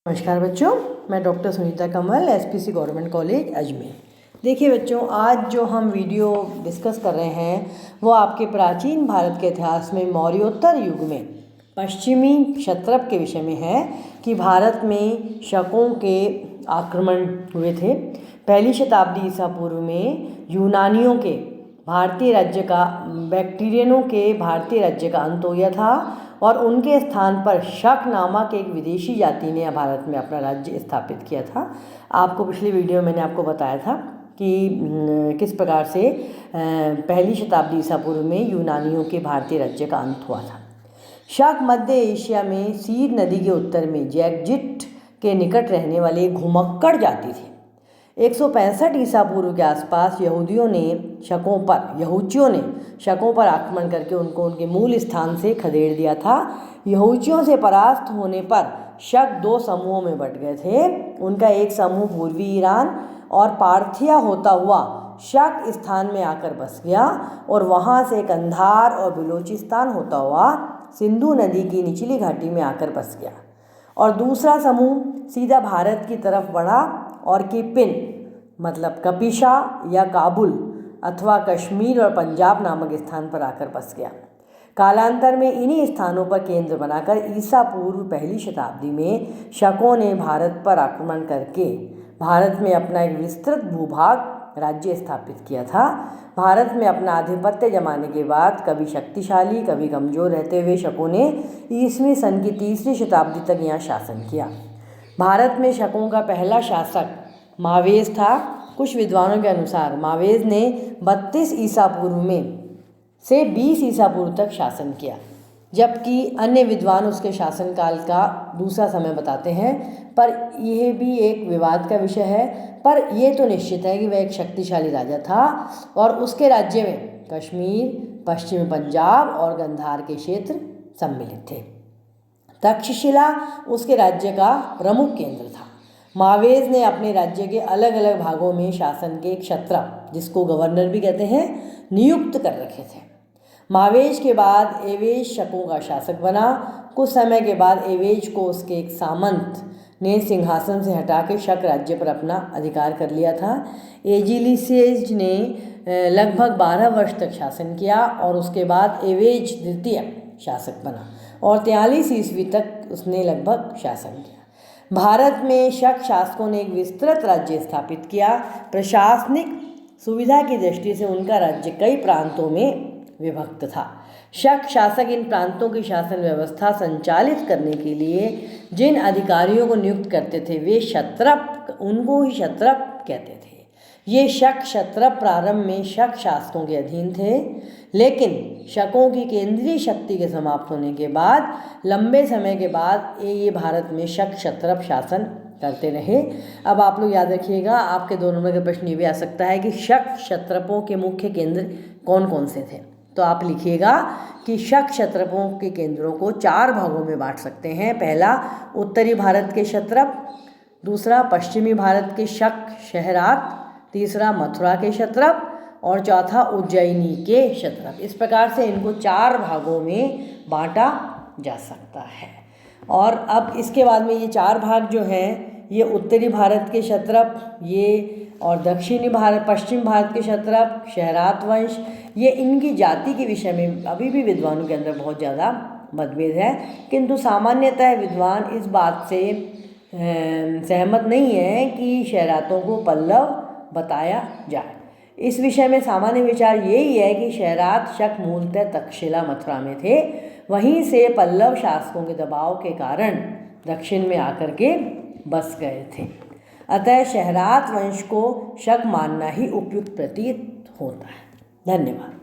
नमस्कार बच्चों, मैं डॉक्टर सुनीता कमल, एसपीसी गवर्नमेंट कॉलेज अजमेर। देखिए बच्चों, आज जो हम वीडियो डिस्कस कर रहे हैं वो आपके प्राचीन भारत के इतिहास में मौर्योत्तर युग में पश्चिमी क्षत्रप के विषय में है कि भारत में शकों के आक्रमण हुए थे। पहली शताब्दी ईसा पूर्व में यूनानियों के भारतीय राज्य का बैक्टीरियनों के भारतीय राज्य का अंत हो गया था और उनके स्थान पर शक नामक एक विदेशी जाति ने भारत में अपना राज्य स्थापित किया था। आपको पिछली वीडियो में मैंने आपको बताया था कि किस प्रकार से पहली शताब्दी ईसा पूर्व में यूनानियों के भारतीय राज्य का अंत हुआ था। शक मध्य एशिया में सीर नदी के उत्तर में जैगजिट के निकट रहने वाली एक घुमक्कड़ जाति थी। 165 ईसा पूर्व के आसपास यहूदियों ने शकों पर आक्रमण करके उनको उनके मूल स्थान से खदेड़ दिया था। यहूदियों से परास्त होने पर शक दो समूहों में बंट गए थे। उनका एक समूह पूर्वी ईरान और पार्थिया होता हुआ शक स्थान में आकर बस गया और वहाँ से कंधार और बलूचिस्तान होता हुआ सिंधु नदी की निचली घाटी में आकर बस गया और दूसरा समूह सीधा भारत की तरफ बढ़ा और किपिन मतलब कपिशा या काबुल अथवा कश्मीर और पंजाब नामक स्थान पर आकर बस गया। कालांतर में इन्हीं स्थानों पर केंद्र बनाकर ईसा पूर्व पहली शताब्दी में शकों ने भारत पर आक्रमण करके भारत में अपना एक विस्तृत भूभाग राज्य स्थापित किया था। भारत में अपना आधिपत्य जमाने के बाद कभी शक्तिशाली कभी कमज़ोर रहते हुए शकों ने ईसवीं सन की तीसरी शताब्दी तक यहाँ शासन किया। भारत में शकों का पहला शासक मावेज था। कुछ विद्वानों के अनुसार मावेज ने 32 ईसा पूर्व में से 20 ईसा पूर्व तक शासन किया, जबकि अन्य विद्वान उसके शासनकाल का दूसरा समय बताते हैं। पर यह भी एक विवाद का विषय है। पर यह तो निश्चित है कि वह एक शक्तिशाली राजा था और उसके राज्य में कश्मीर, पश्चिमी पंजाब और गंधार के क्षेत्र सम्मिलित थे। तक्षशिला उसके राज्य का प्रमुख केंद्र था। मावेज ने अपने राज्य के अलग अलग भागों में शासन के क्षत्रप, जिसको गवर्नर भी कहते हैं, नियुक्त कर रखे थे। मावेज के बाद एवेज शकों का शासक बना। कुछ समय के बाद एवेज को उसके एक सामंत ने सिंहासन से हटा के शक राज्य पर अपना अधिकार कर लिया था। एजिलिसेज ने लगभग 12 वर्ष तक शासन किया और उसके बाद एवेज द्वितीय शासक बना और 43 ईस्वी तक उसने लगभग शासन किया। भारत में शक शासकों ने एक विस्तृत राज्य स्थापित किया। प्रशासनिक सुविधा की दृष्टि से उनका राज्य कई प्रांतों में विभक्त था। शक शासक इन प्रांतों की शासन व्यवस्था संचालित करने के लिए जिन अधिकारियों को नियुक्त करते थे वे क्षत्रप, उनको ही क्षत्रप कहते थे। ये शक क्षत्रप प्रारंभ में शक शासकों के अधीन थे, लेकिन शकों की केंद्रीय शक्ति के समाप्त होने के बाद लंबे समय के बाद ये भारत में शक क्षत्रप शासन करते रहे। अब आप लोग याद रखिएगा, आपके 2 नंबर का प्रश्न ये भी आ सकता है कि शक क्षत्रपों के मुख्य केंद्र कौन कौन से थे। तो आप लिखिएगा कि शक क्षत्रपों के केंद्रों को 4 भागों में बांट सकते हैं। पहला उत्तरी भारत के क्षत्रप, दूसरा पश्चिमी भारत के शक शहरात, तीसरा मथुरा के क्षत्रप और चौथा उज्जैनी के क्षत्रप। इस प्रकार से इनको 4 भागों में बांटा जा सकता है। और अब इसके बाद में ये 4 भाग जो हैं, ये उत्तरी भारत के क्षत्रप ये और दक्षिणी भारत पश्चिम भारत के क्षत्रप, शहरात वंश, ये इनकी जाति के विषय में अभी भी विद्वानों के अंदर बहुत ज़्यादा मतभेद है। किंतु सामान्यतः विद्वान इस बात से सहमत नहीं है कि शहरातों को पल्लव बताया जाए। इस विषय में सामान्य विचार यही है कि शहरात शक मूलतः तक्षशिला मथुरा में थे, वहीं से पल्लव शासकों के दबाव के कारण दक्षिण में आकर के बस गए थे। अतः शहरात वंश को शक मानना ही उपयुक्त प्रतीत होता है। धन्यवाद।